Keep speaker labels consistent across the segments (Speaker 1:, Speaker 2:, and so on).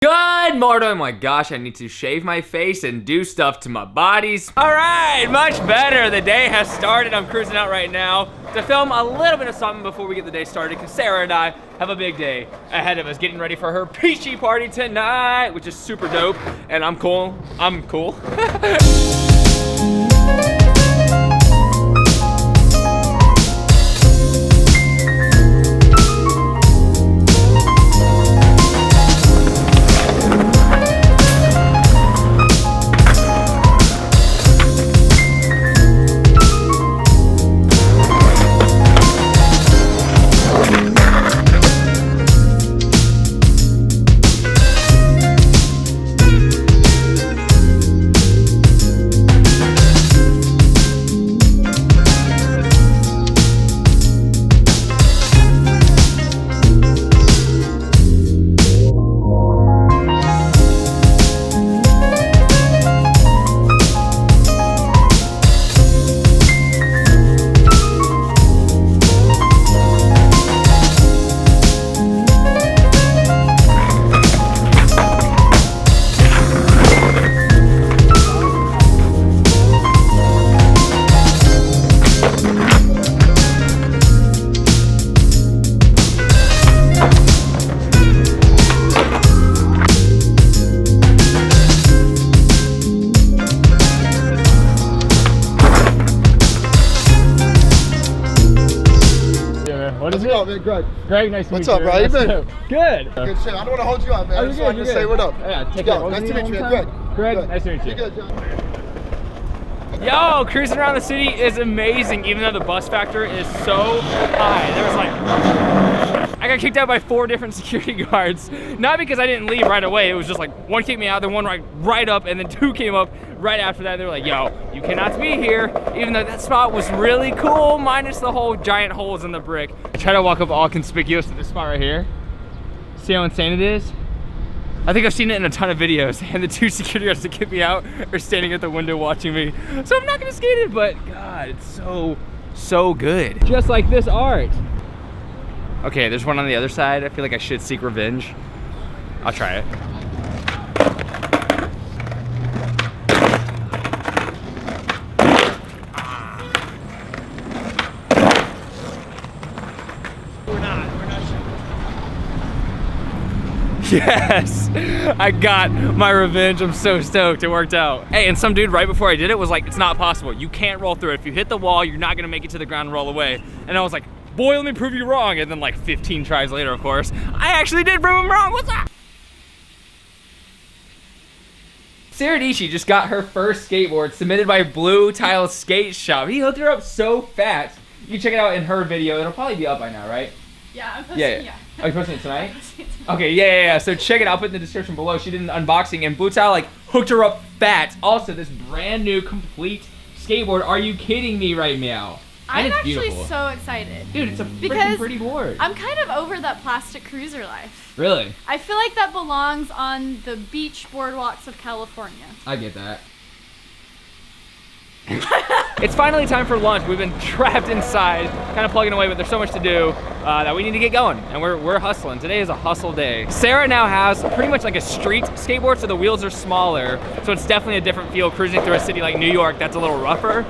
Speaker 1: Good morning. Oh my gosh, I need to shave my face and do stuff to my bodies. All right, much better. The day has started. I'm cruising out right now to film a little bit of something before we get the day started because Sarah and I have a big day ahead of us getting ready for her peachy party tonight, which is super dope. And I'm cool. I'm cool.
Speaker 2: What is it? What's up, man? Greg.
Speaker 1: Greg, nice to meet you.
Speaker 2: What's up, bro? How you been?
Speaker 1: Good.
Speaker 2: Good shit. I don't want to hold you up, man.
Speaker 1: Oh,
Speaker 2: I just wanted to say what up.
Speaker 1: Yeah, take care.
Speaker 2: Nice to meet you, man.
Speaker 1: Greg, nice to meet you.
Speaker 2: You good, John?
Speaker 1: Yo, cruising around the city is amazing, even though the bus factor is so high. There was like, I got kicked out by 4 different security guards. Not because I didn't leave right away. It was just like, one kicked me out, then one right up, and then 2 came up right after that. They were like, yo, you cannot be here. Even though that spot was really cool, minus the whole giant holes in the brick. I try to walk up all conspicuous to this spot right here. See how insane it is? I think I've seen it in a ton of videos, and the 2 security guards that kicked me out are standing at the window watching me. So I'm not gonna skate it, but God, it's so good. Just like this art. Okay, there's one on the other side. I feel like I should seek revenge. I'll try it. Yes, I got my revenge. I'm so stoked. It worked out. Hey, and some dude right before I did it was like, it's not possible. You can't roll through it. If you hit the wall, you're not gonna make it to the ground and roll away. And I was like, boy, let me prove you wrong. And then like 15 tries later, of course, I actually did prove him wrong. What's up? Sarah just got her first skateboard submitted by Blue Tile Skate Shop. He hooked her up so fast. You can check it out in her video. It'll probably be up by now, right?
Speaker 3: Yeah, I'm posting, yeah.
Speaker 1: Oh, you're posting it tonight? Okay, yeah. So check it out. I'll put it in the description below. She did an unboxing, and Blue Tile like hooked her up fat. Also, this brand new complete skateboard. Are you kidding me right now? And
Speaker 3: I'm
Speaker 1: it's
Speaker 3: actually
Speaker 1: beautiful.
Speaker 3: so excited.
Speaker 1: Dude, it's a freaking pretty board.
Speaker 3: I'm kind of over that plastic cruiser life.
Speaker 1: Really?
Speaker 3: I feel like that belongs on the beach boardwalks of California.
Speaker 1: I get that. It's finally time for lunch. We've been trapped inside, kind of plugging away, but there's so much to do that we need to get going, and we're hustling. Today is a hustle day. Sarah now has pretty much like a street skateboard, so the wheels are smaller, so it's definitely a different feel cruising through a city like New York that's a little rougher.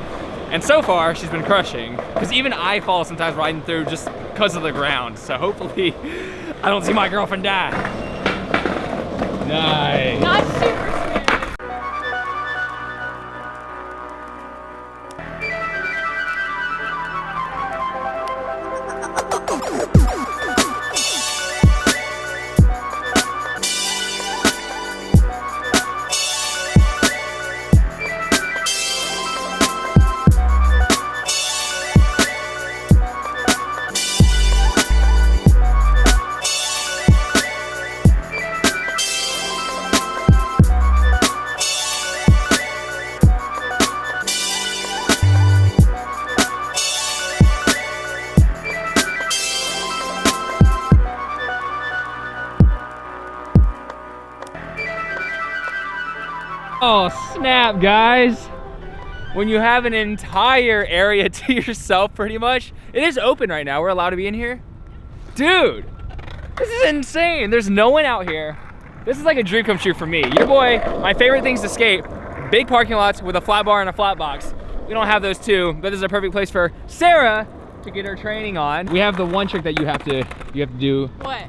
Speaker 1: And so far, she's been crushing, because even I fall sometimes riding through just because of the ground. So hopefully, I don't see my girlfriend die. Nice.
Speaker 3: Not super smooth.
Speaker 1: Oh snap, guys. When you have an entire area to yourself pretty much, it is open right now. We're allowed to be in here. Dude, this is insane. There's no one out here. This is like a dream come true for me. Your boy, my favorite things to skate, big parking lots with a flat bar and a flat box. We don't have those two, but this is a perfect place for Sarah to get her training on. We have the one trick that you have to do.
Speaker 3: What?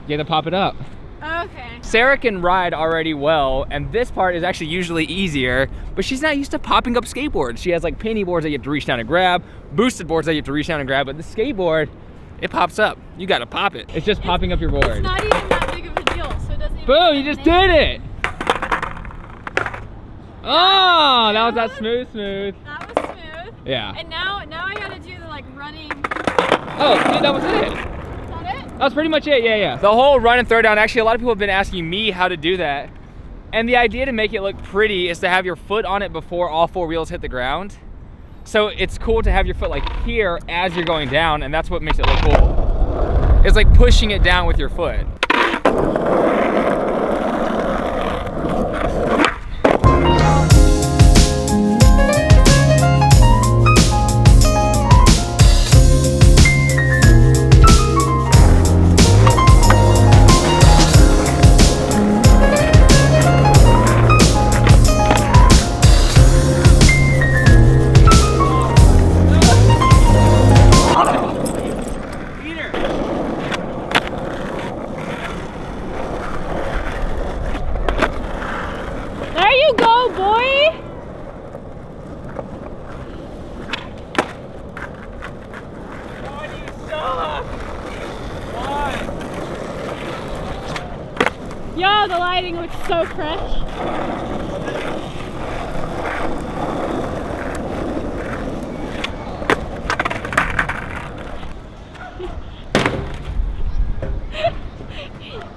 Speaker 1: You have to pop it up.
Speaker 3: Okay.
Speaker 1: Sarah can ride already well, and this part is actually usually easier, but she's not used to popping up skateboards. She has like penny boards that you have to reach down and grab, boosted boards that you have to reach down and grab, but the skateboard, it pops up. You gotta pop it. It's just popping up your board.
Speaker 3: It's not even that big of a deal, so it doesn't even
Speaker 1: Boom, you just did it! Oh, that was that smooth.
Speaker 3: That was smooth.
Speaker 1: Yeah.
Speaker 3: And now I gotta do the like running.
Speaker 1: Oh, dude, that was it.
Speaker 3: Is that it?
Speaker 1: That was pretty much it, yeah. The whole run and throw down, actually a lot of people have been asking me how to do that. And the idea to make it look pretty is to have your foot on it before all four wheels hit the ground. So it's cool to have your foot like here as you're going down, and that's what makes it look cool. It's like pushing it down with your foot.
Speaker 3: There you go, boy! Yo, the lighting looks so fresh.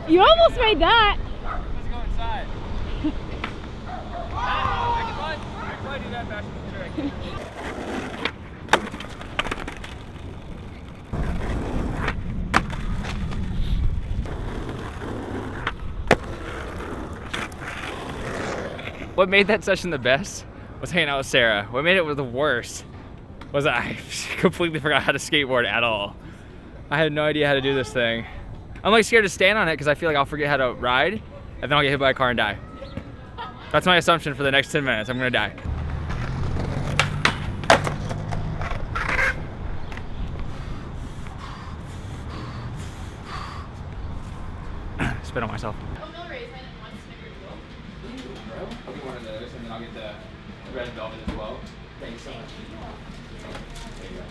Speaker 3: You almost made that.
Speaker 1: Let's go inside. I can probably do that faster than the trick. What made that session the best was hanging out with Sarah. What made it the worst was I completely forgot how to skateboard at all. I had no idea how to do this thing. I'm like scared to stand on it because I feel like I'll forget how to ride and then I'll get hit by a car and die. That's my assumption for the next 10 minutes. I'm gonna die. Spit on myself. I'll get one of those and then I'll get the red velvet as well. Thanks so much. There you go.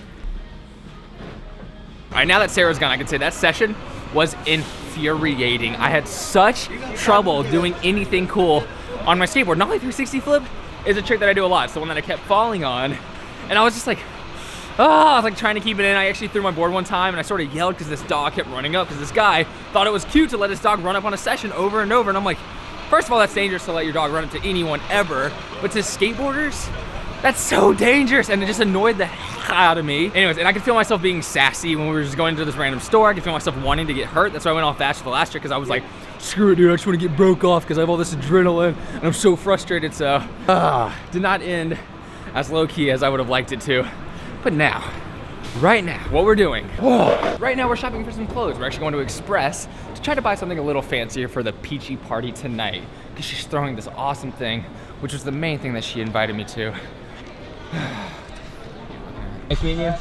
Speaker 1: All right, now that Sarah's gone, I can say that session was infuriating. I had such trouble doing anything cool on my skateboard. Nollie 360 flip is a trick that I do a lot. It's the one that I kept falling on. And I was just like, I was like trying to keep it in. I actually threw my board one time and I sort of yelled because this dog kept running up because this guy thought it was cute to let his dog run up on a session over and over. And I'm like, first of all, that's dangerous to let your dog run up to anyone ever. But to skateboarders, that's so dangerous. And it just annoyed the heck out of me. Anyways, and I could feel myself being sassy when we were just going to this random store. I could feel myself wanting to get hurt. That's why I went all fast for the last trick because I was like, screw it, dude. I just want to get broke off because I have all this adrenaline and I'm so frustrated. So, did not end as low key as I would have liked it to. But now, right now, what we're doing, right now we're shopping for some clothes. We're actually going to Express to try to buy something a little fancier for the peachy party tonight because she's throwing this awesome thing, which was the main thing that she invited me to. Nice meeting you.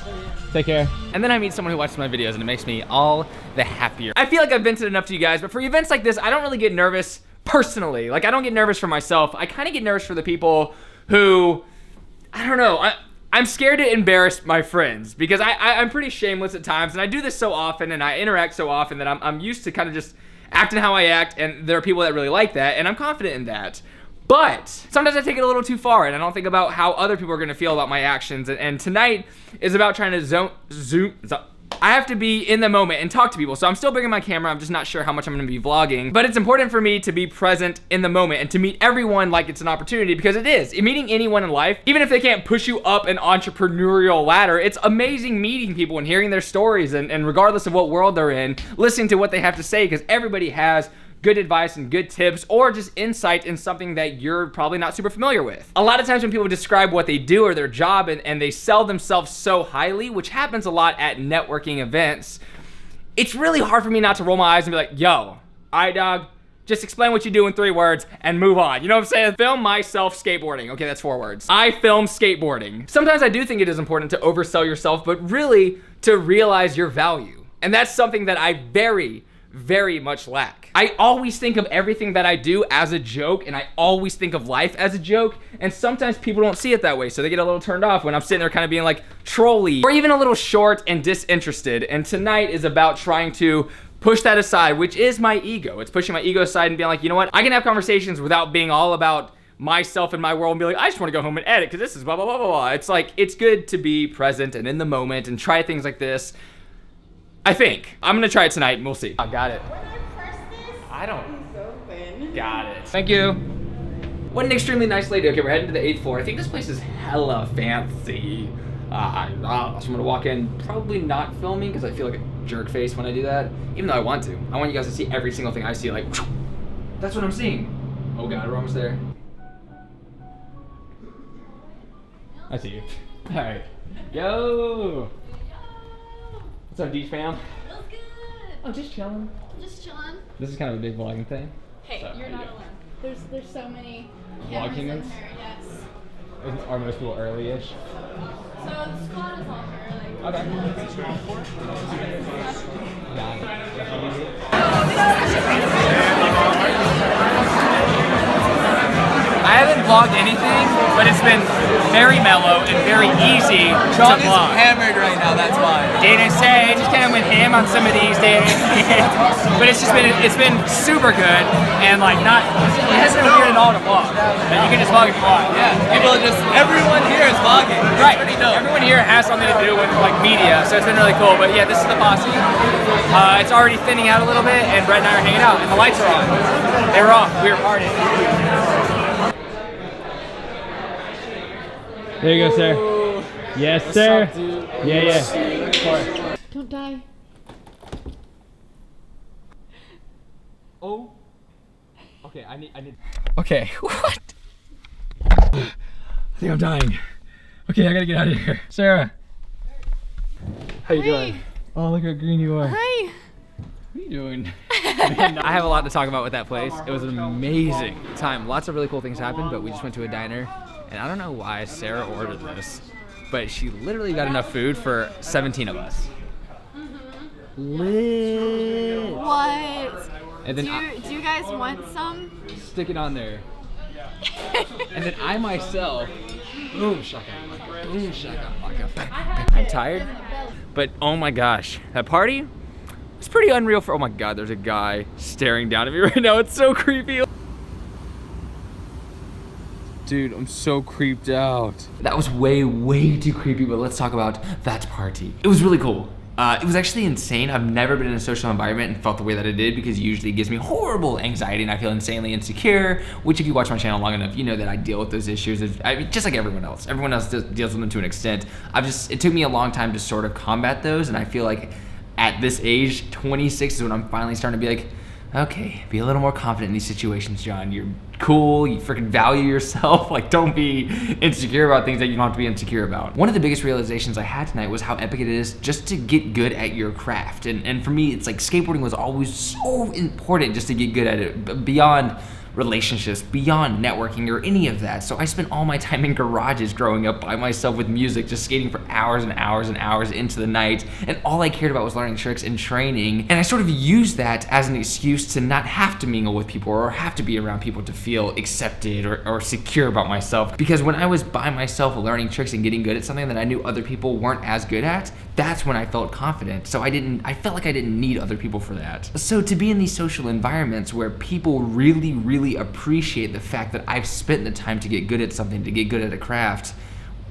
Speaker 1: Take care. And then I meet someone who watches my videos and it makes me all the happier. I feel like I've vented enough to you guys, but for events like this, I don't really get nervous personally. Like I don't get nervous for myself. I kind of get nervous for the people who, I don't know, I'm scared to embarrass my friends because I'm pretty shameless at times and I do this so often and I interact so often that I'm used to kind of just acting how I act, and there are people that really like that and I'm confident in that. But sometimes I take it a little too far and I don't think about how other people are gonna feel about my actions. And tonight is about trying to zoom. I have to be in the moment and talk to people. So I'm still bringing my camera. I'm just not sure how much I'm gonna be vlogging. But it's important for me to be present in the moment and to meet everyone like it's an opportunity, because it is. Meeting anyone in life, even if they can't push you up an entrepreneurial ladder, it's amazing meeting people and hearing their stories and regardless of what world they're in, listening to what they have to say, because everybody has good advice and good tips or just insight in something that you're probably not super familiar with. A lot of times when people describe what they do or their job and they sell themselves so highly, which happens a lot at networking events, it's really hard for me not to roll my eyes and be like, yo, all right, dog, Just explain what you do in 3 words and move on. You know what I'm saying? Film myself skateboarding. Okay, that's 4 words. I film skateboarding. Sometimes I do think it is important to oversell yourself, but really to realize your value. And that's something that I very much lack. I always think of everything that I do as a joke, and I always think of life as a joke, and sometimes people don't see it that way, so they get a little turned off when I'm sitting there kind of being like trolly, or even a little short and disinterested. And tonight is about trying to push that aside, which is my ego. It's pushing my ego aside and being like, you know what? I can have conversations without being all about myself and my world and be like, I just want to go home and edit because this is blah, blah, blah, blah, blah. It's like, it's good to be present and in the moment and try things like this. I think. I'm gonna try it tonight and we'll see. I got it. I don't. Got it. Thank you. What an extremely nice lady. Okay, we're heading to the 8th floor. I think this place is hella fancy. So I'm gonna walk in, probably not filming because I feel like a jerk face when I do that. Even though I want to. I want you guys to see every single thing I see, like, that's what I'm seeing. Oh God, we're almost there. I see you. All right. Yo. What's up, Deej fam?
Speaker 3: Feels good.
Speaker 1: Oh, just chilling.
Speaker 3: Just chilling.
Speaker 1: This is kind of a big vlogging thing.
Speaker 3: Hey,
Speaker 1: So,
Speaker 3: you're not alone. There's so many
Speaker 1: Vlog
Speaker 3: cameras in
Speaker 1: humans?
Speaker 3: here. Yes.
Speaker 1: Are most people early-ish?
Speaker 3: So the squad is all early.
Speaker 1: Okay. Got it. I haven't vlogged anything, but it's been very mellow and very easy
Speaker 4: John
Speaker 1: to
Speaker 4: is
Speaker 1: vlog.
Speaker 4: hammered right now, that's why.
Speaker 1: Didn't say, just kind of went ham on some of these days. But it's been super good and like it hasn't been weird at all to vlog. And you can just vlog if you want.
Speaker 4: Yeah, people are just, everyone here is vlogging. It's
Speaker 1: Right.
Speaker 4: pretty dope.
Speaker 1: Everyone here has something to do with like media, so it's been really cool. But yeah, this is the posse. It's already thinning out a little bit, and Brett and I are hanging out, and the lights are on. They were off. We were partying. There you go, sir. Yes, sir.
Speaker 4: What's up, dude?
Speaker 1: Yeah. Of course.
Speaker 3: Don't die.
Speaker 1: Oh. Okay, I need. Okay. What? I think I'm dying. Okay, I gotta get out of here. Sarah. How you doing? Oh, look how green you are.
Speaker 3: Hi.
Speaker 1: What are you doing? I have a lot to talk about with that place. It was an amazing time. Lots of really cool things happened, but we just went to a diner. And I don't know why Sarah ordered this, but she literally got enough food for 17 of us. Lit.
Speaker 3: What?
Speaker 1: And then
Speaker 3: Do you guys want some?
Speaker 1: stick it on there. And then I myself, boom shakalaka, boom shakalaka. I'm tired, but oh my gosh, that party was pretty unreal. Oh my God, there's a guy staring down at me right now. It's so creepy. Dude, I'm so creeped out. That was way too creepy, but let's talk about that party. It was really cool. It was actually insane. I've never been in a social environment and felt the way that I did because usually it gives me horrible anxiety and I feel insanely insecure, which if you watch my channel long enough, you know that I deal with those issues. Just like everyone else. Everyone else deals with them to an extent. It took me a long time to sort of combat those, and I feel like at this age, 26 is when I'm finally starting to be like, okay, be a little more confident in these situations, John. You're cool, you freaking value yourself. Like, don't be insecure about things that you don't have to be insecure about. One of the biggest realizations I had tonight was how epic it is just to get good at your craft. And for me, it's like skateboarding was always so important just to get good at it, beyond relationships, beyond networking or any of that. So I spent all my time in garages growing up by myself with music, just skating for hours and hours and hours into the night. And all I cared about was learning tricks and training. And I sort of used that as an excuse to not have to mingle with people or have to be around people to feel accepted or secure about myself. Because when I was by myself learning tricks and getting good at something that I knew other people weren't as good at, that's when I felt confident. So I felt like I didn't need other people for that. So to be in these social environments where people really appreciate the fact that I've spent the time to get good at something, to get good at a craft,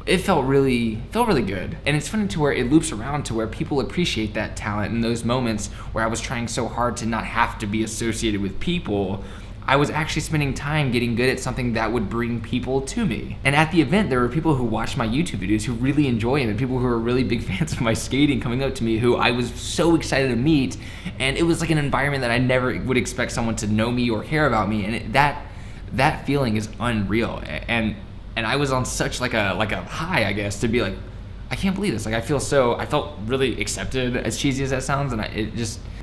Speaker 1: it felt really good. And it's funny to where it loops around to where people appreciate that talent in those moments where I was trying so hard to not have to be associated with people. I was actually spending time getting good at something that would bring people to me. And at the event, there were people who watched my YouTube videos who really enjoy them, and people who are really big fans of my skating coming up to me who I was so excited to meet. And it was like an environment that I never would expect someone to know me or care about me. And that feeling is unreal. And I was on such like a high, I guess, to be like,
Speaker 5: I can't believe this. Like, I felt really accepted, as cheesy as that sounds, and it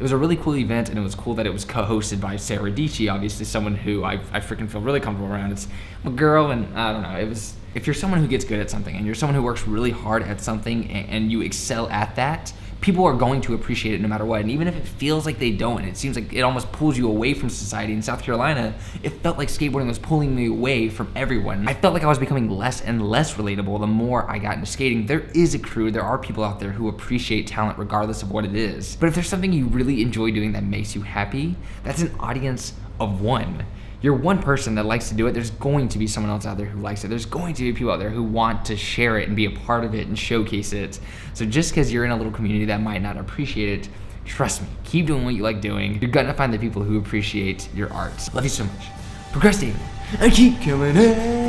Speaker 5: was a really cool event, and it was cool that it was co-hosted by Sarah Dici, obviously someone who I freaking feel really comfortable around. It's a girl, and I don't know, if you're someone who gets good at something, and you're someone who works really hard at something, and you excel at that, people are going to appreciate it no matter what. And even if it feels like they don't, and it seems like it almost pulls you away from society. In South Carolina, it felt like skateboarding was pulling me away from everyone. I felt like I was becoming less and less relatable the more I got into skating. There is a crew, there are people out there who appreciate talent regardless of what it is. But if there's something you really enjoy doing that makes you happy, that's an audience of one. You're one person that likes to do it, there's going to be someone else out there who likes it. There's going to be people out there who want to share it and be a part of it and showcase it. So just because you're in a little community that might not appreciate it, trust me, keep doing what you like doing. You're gonna find the people who appreciate your art. Love you so much. Procrastinating. I keep killing it.